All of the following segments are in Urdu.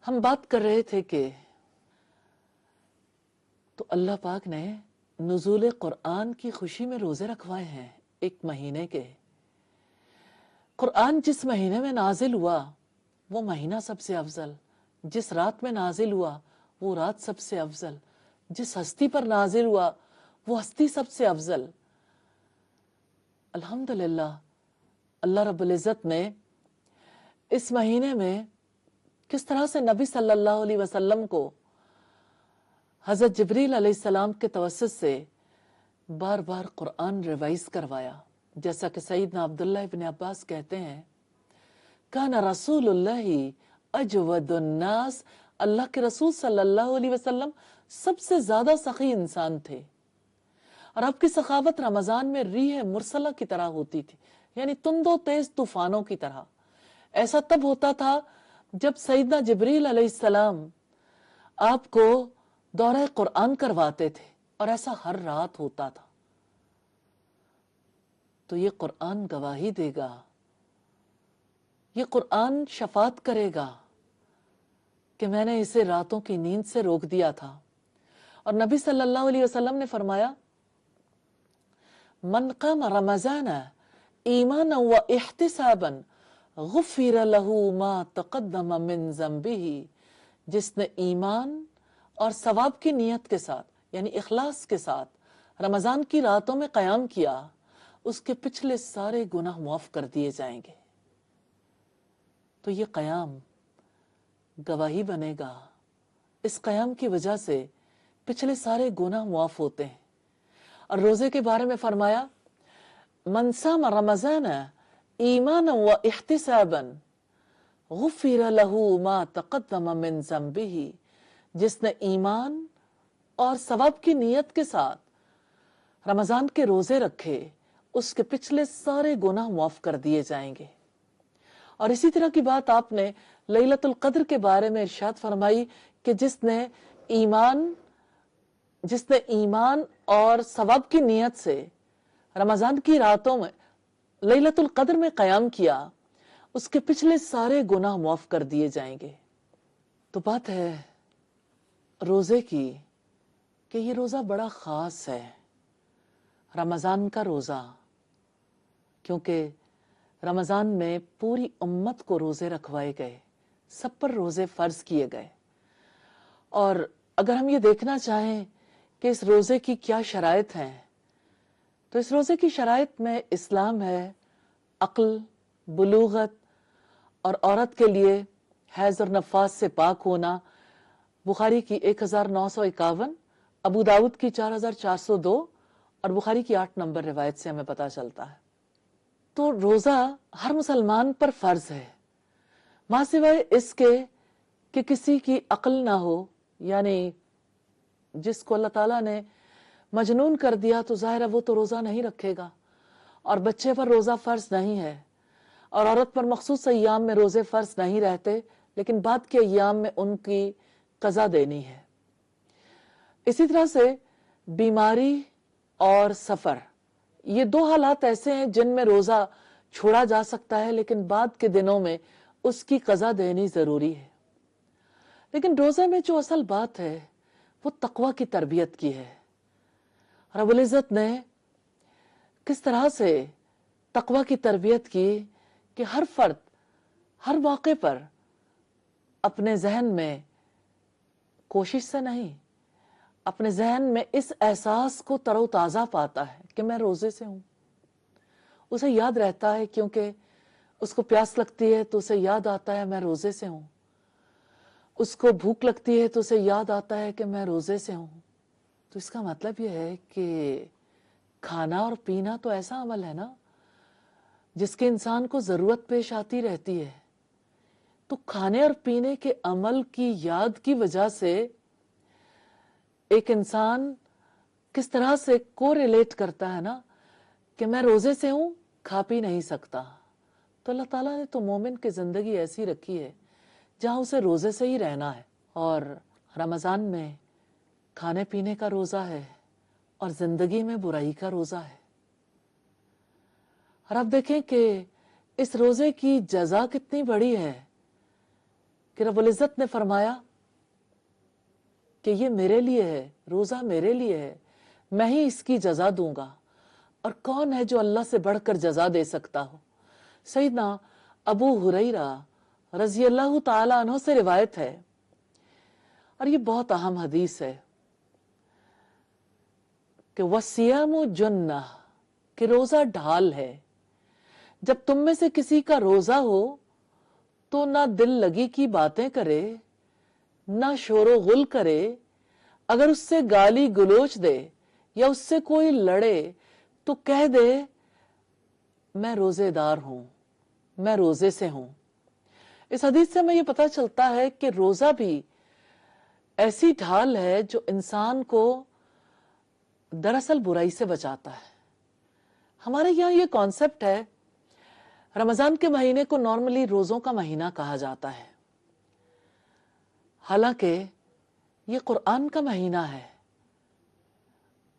ہم بات کر رہے تھے کہ تو اللہ پاک نے نزول قرآن کی خوشی میں روزے رکھوائے ہیں ایک مہینے کے. قرآن جس مہینے میں نازل ہوا وہ مہینہ سب سے افضل، جس رات میں نازل ہوا وہ رات سب سے افضل، جس ہستی پر نازل ہوا وہ ہستی سب سے افضل. الحمدللہ اللہ رب العزت نے اس مہینے میں کس طرح سے نبی صلی اللہ علیہ وسلم کو حضرت جبریل علیہ السلام کے توسط سے بار بار قرآن ریوائز کروایا. جیسا کہ سیدنا عبداللہ ابن عباس کہتے ہیں کان رسول اللہ اجود الناس، اللہ کے رسول صلی اللہ علیہ وسلم سب سے زیادہ سخی انسان تھے، اور آپ کی سخاوت رمضان میں ریح مرسلہ کی طرح ہوتی تھی، یعنی تند و تیز طوفانوں کی طرح. ایسا تب ہوتا تھا جب سیدنا جبریل علیہ السلام آپ کو دورہ قرآن کرواتے تھے، اور ایسا ہر رات ہوتا تھا. تو یہ قرآن گواہی دے گا، یہ قرآن شفاعت کرے گا کہ میں نے اسے راتوں کی نیند سے روک دیا تھا. اور نبی صلی اللہ علیہ وسلم نے فرمایا من قام رمضان ایمانا و احتسابا غفر له ما تقدم من ذنبه، جس نے ایمان اور ثواب کی نیت کے ساتھ یعنی اخلاص کے ساتھ رمضان کی راتوں میں قیام کیا، اس کے پچھلے سارے گناہ معاف کر دیے جائیں گے. تو یہ قیام گواہی بنے گا، اس قیام کی وجہ سے پچھلے سارے گناہ معاف ہوتے ہیں. اور روزے کے بارے میں فرمایا من صام رمضان ایمانا و احتسابا غفر له ما تقدم من ذنبه، جس نے ایمان اور ثواب کی نیت کے ساتھ رمضان کے روزے رکھے، اس کے پچھلے سارے گناہ معاف کر دیے جائیں گے. اور اسی طرح کی بات آپ نے لیلۃ القدر کے بارے میں ارشاد فرمائی کہ جس نے ایمان اور ثواب کی نیت سے رمضان کی راتوں میں لیلۃ القدر میں قیام کیا، اس کے پچھلے سارے گناہ معاف کر دیے جائیں گے. تو بات ہے روزے کی کہ یہ روزہ بڑا خاص ہے، رمضان کا روزہ، کیونکہ رمضان میں پوری امت کو روزے رکھوائے گئے، سب پر روزے فرض کیے گئے. اور اگر ہم یہ دیکھنا چاہیں کہ اس روزے کی کیا شرائط ہیں، تو اس روزے کی شرائط میں اسلام ہے، عقل، بلوغت، اور عورت کے لیے حیض اور نفاس سے پاک ہونا. بخاری کی 1951، ابو داؤد کی 4402 اور بخاری کی 8 نمبر روایت سے ہمیں پتہ چلتا ہے. تو روزہ ہر مسلمان پر فرض ہے، ماں سوائے اس کے کہ کسی کی عقل نہ ہو، یعنی جس کو اللہ تعالیٰ نے مجنون کر دیا تو ظاہر ہے وہ تو روزہ نہیں رکھے گا، اور بچے پر روزہ فرض نہیں ہے، اور عورت پر مخصوص ایام میں روزے فرض نہیں رہتے، لیکن بعد کے ایام میں ان کی قضا دینی ہے. اسی طرح سے بیماری اور سفر، یہ 2 حالات ایسے ہیں جن میں روزہ چھوڑا جا سکتا ہے، لیکن بعد کے دنوں میں اس کی قضا دینی ضروری ہے. لیکن روزے میں جو اصل بات ہے وہ تقوی کی تربیت کی ہے. رب العزت نے کس طرح سے تقوی کی تربیت کی کہ ہر فرد ہر موقع پر اپنے ذہن میں کوشش سے نہیں، اپنے ذہن میں اس احساس کو تر و تازہ پاتا ہے کہ میں روزے سے ہوں. اسے یاد رہتا ہے، کیونکہ اس کو پیاس لگتی ہے تو اسے یاد آتا ہے میں روزے سے ہوں، اس کو بھوک لگتی ہے تو اسے یاد آتا ہے کہ میں روزے سے ہوں. تو اس کا مطلب یہ ہے کہ کھانا اور پینا تو ایسا عمل ہے نا جس کے انسان کو ضرورت پیش آتی رہتی ہے. تو کھانے اور پینے کے عمل کی یاد کی وجہ سے ایک انسان کس طرح سے کو ریلیٹ کرتا ہے نا کہ میں روزے سے ہوں، کھا پی نہیں سکتا. تو اللہ تعالیٰ نے تو مومن کی زندگی ایسی رکھی ہے جہاں اسے روزے سے ہی رہنا ہے. اور رمضان میں کھانے پینے کا روزہ ہے اور زندگی میں برائی کا روزہ ہے. اور آپ دیکھیں کہ اس روزے کی جزا کتنی بڑی ہے. کہ رب العزت نے فرمایا کہ یہ میرے لیے ہے، روزہ میرے لیے ہے، میں ہی اس کی جزا دوں گا، اور کون ہے جو اللہ سے بڑھ کر جزا دے سکتا ہو۔ سیدنا ابو ہریرہ رضی اللہ تعالی عنہ سے روایت ہے، اور یہ بہت اہم حدیث ہے، کہ وَالصِّيَامُ جُنَّةٌ، کہ روزہ ڈھال ہے۔ جب تم میں سے کسی کا روزہ ہو تو نہ دل لگی کی باتیں کرے، نہ شور و غل کرے، اگر اس سے گالی گلوچ دے یا اس سے کوئی لڑے تو کہہ دے میں روزے دار ہوں، میں روزے سے ہوں۔ اس حدیث سے ہمیں یہ پتہ چلتا ہے کہ روزہ بھی ایسی ڈھال ہے جو انسان کو دراصل برائی سے بچاتا ہے۔ ہمارے یہاں یہ کانسیپٹ ہے، رمضان کے مہینے کو نارملی روزوں کا مہینہ کہا جاتا ہے، حالانکہ یہ قرآن کا مہینہ ہے،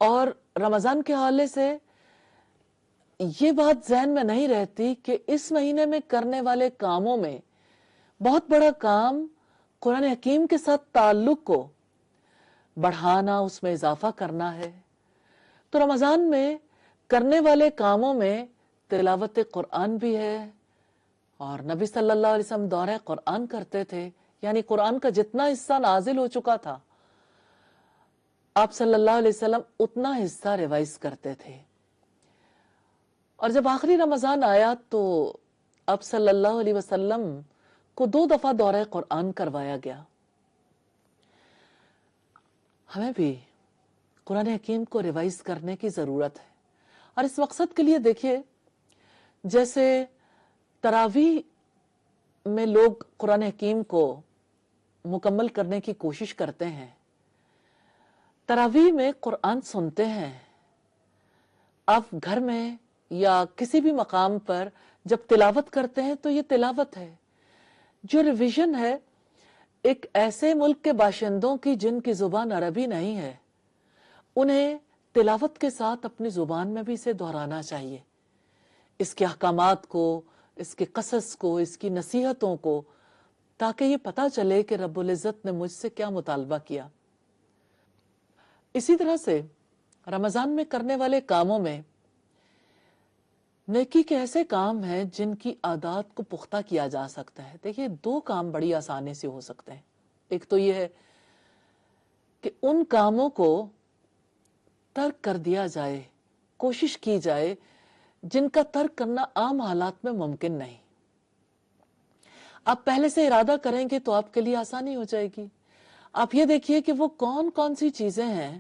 اور رمضان کے حوالے سے یہ بات ذہن میں نہیں رہتی کہ اس مہینے میں کرنے والے کاموں میں بہت بڑا کام قرآن حکیم کے ساتھ تعلق کو بڑھانا، اس میں اضافہ کرنا ہے۔ تو رمضان میں کرنے والے کاموں میں تلاوت قرآن بھی ہے، اور نبی صلی اللہ علیہ وسلم دورہ قرآن کرتے تھے، یعنی قرآن کا جتنا حصہ نازل ہو چکا تھا آپ صلی اللہ علیہ وسلم اتنا حصہ ریوائز کرتے تھے۔ اور جب آخری رمضان آیا تو آپ صلی اللہ علیہ وسلم کو 2 دفعہ دورہ قرآن کروایا گیا۔ ہمیں بھی قرآن حکیم کو ریوائز کرنے کی ضرورت ہے، اور اس مقصد کے لیے دیکھیے، جیسے تراویح میں لوگ قرآن حکیم کو مکمل کرنے کی کوشش کرتے ہیں، تراویح میں قرآن سنتے ہیں۔ آپ گھر میں یا کسی بھی مقام پر جب تلاوت کرتے ہیں تو یہ تلاوت ہے۔ جو ریویژن ہے ایک ایسے ملک کے باشندوں کی جن کی زبان عربی نہیں ہے، انہیں تلاوت کے ساتھ اپنی زبان میں بھی اسے دہرانا چاہیے، اس کے احکامات کو، اس کے قصص کو، اس کی نصیحتوں کو، تاکہ یہ پتہ چلے کہ رب العزت نے مجھ سے کیا مطالبہ کیا۔ اسی طرح سے رمضان میں کرنے والے کاموں میں نیکی کے ایسے کام ہیں جن کی عادات کو پختہ کیا جا سکتا ہے۔ دیکھیے 2 کام بڑی آسانی سے ہو سکتے ہیں۔ ایک تو یہ ہے کہ ان کاموں کو ترک کر دیا جائے، کوشش کی جائے جن کا ترک کرنا عام حالات میں ممکن نہیں۔ آپ پہلے سے ارادہ کریں گے تو آپ کے لیے آسانی ہو جائے گی۔ آپ یہ دیکھیے کہ وہ کون سی چیزیں ہیں،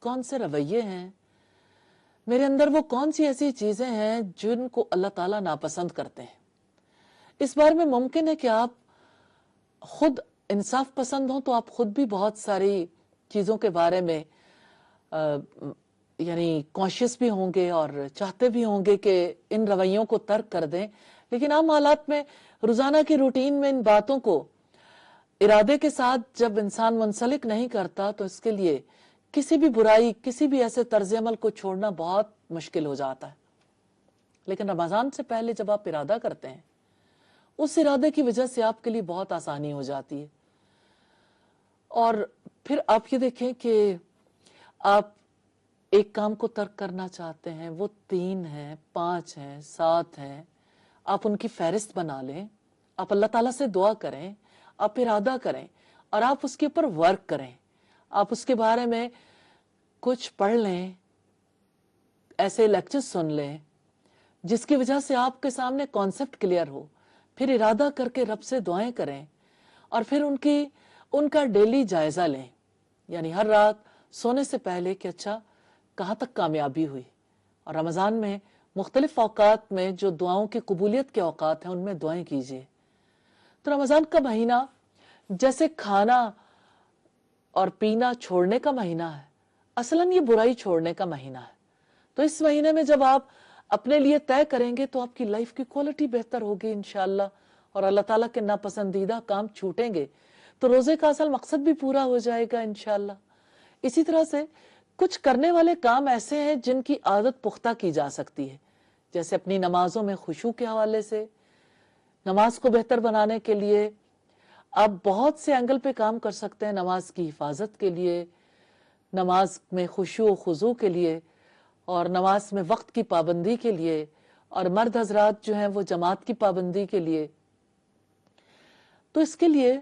کون سے رویے ہیں میرے اندر، وہ کون سی ایسی چیزیں ہیں جن کو اللہ تعالیٰ ناپسند کرتے ہیں۔ اس بارے میں ممکن ہے کہ آپ خود انصاف پسند ہوں تو آپ خود بھی بہت ساری چیزوں کے بارے میں یعنی کانشیس بھی ہوں گے اور چاہتے بھی ہوں گے کہ ان رویوں کو ترک کر دیں، لیکن عام حالات میں روزانہ کی روٹین میں ان باتوں کو ارادے کے ساتھ جب انسان منسلک نہیں کرتا تو اس کے لیے کسی بھی برائی، کسی بھی ایسے طرز عمل کو چھوڑنا بہت مشکل ہو جاتا ہے۔ لیکن رمضان سے پہلے جب آپ ارادہ کرتے ہیں، اس ارادے کی وجہ سے آپ کے لیے بہت آسانی ہو جاتی ہے۔ اور پھر آپ یہ دیکھیں کہ آپ ایک کام کو ترک کرنا چاہتے ہیں، وہ 3 ہیں، 5 ہیں، 7 ہیں، آپ ان کی فہرست بنا لیں، آپ اللہ تعالیٰ سے دعا کریں، آپ ارادہ کریں، اور آپ اس کے اوپر ورک کریں، آپ اس کے بارے میں کچھ پڑھ لیں، ایسے لیکچر سن لیں جس کی وجہ سے آپ کے سامنے کانسیپٹ کلیئر ہو، پھر ارادہ کر کے رب سے دعائیں کریں، اور پھر ان کا ڈیلی جائزہ لیں، یعنی ہر رات سونے سے پہلے کہ اچھا کہاں تک کامیابی ہوئی۔ اور رمضان میں مختلف اوقات میں جو دعاؤں کی قبولیت کے اوقات ہیں ان میں دعائیں کیجیے۔ تو رمضان کا مہینہ جیسے کھانا اور پینا چھوڑنے کا مہینہ ہے، اصلاً یہ برائی چھوڑنے کا مہینہ ہے۔ تو اس مہینے میں جب آپ اپنے لیے طے کریں گے تو آپ کی لائف کی کوالٹی بہتر ہوگی انشاءاللہ، اور اللہ تعالیٰ کے ناپسندیدہ کام چھوٹیں گے تو روزے کا اصل مقصد بھی پورا ہو جائے گا انشاءاللہ۔ اسی طرح سے کچھ کرنے والے کام ایسے ہیں جن کی عادت پختہ کی جا سکتی ہے، جیسے اپنی نمازوں میں خشوع کے حوالے سے، نماز کو بہتر بنانے کے لیے آپ بہت سے اینگل پہ کام کر سکتے ہیں نماز کی حفاظت کے لیے، نماز میں خشوع و خضوع کے لیے، اور نماز میں وقت کی پابندی کے لیے، اور مرد حضرات جو ہیں وہ جماعت کی پابندی کے لیے. تو اس کے لیے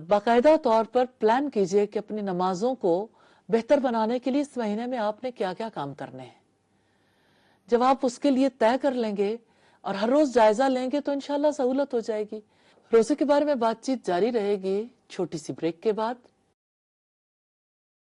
باقاعدہ طور پر پلان کیجئے کہ اپنی نمازوں کو بہتر بنانے کے لیے اس مہینے میں آپ نے کیا کیا کام کرنے ہیں. جب آپ اس کے لیے طے کر لیں گے اور ہر روز جائزہ لیں گے تو انشاءاللہ سہولت ہو جائے گی. روزے کے بارے میں بات چیت جاری رہے گی چھوٹی سی بریک کے بعد.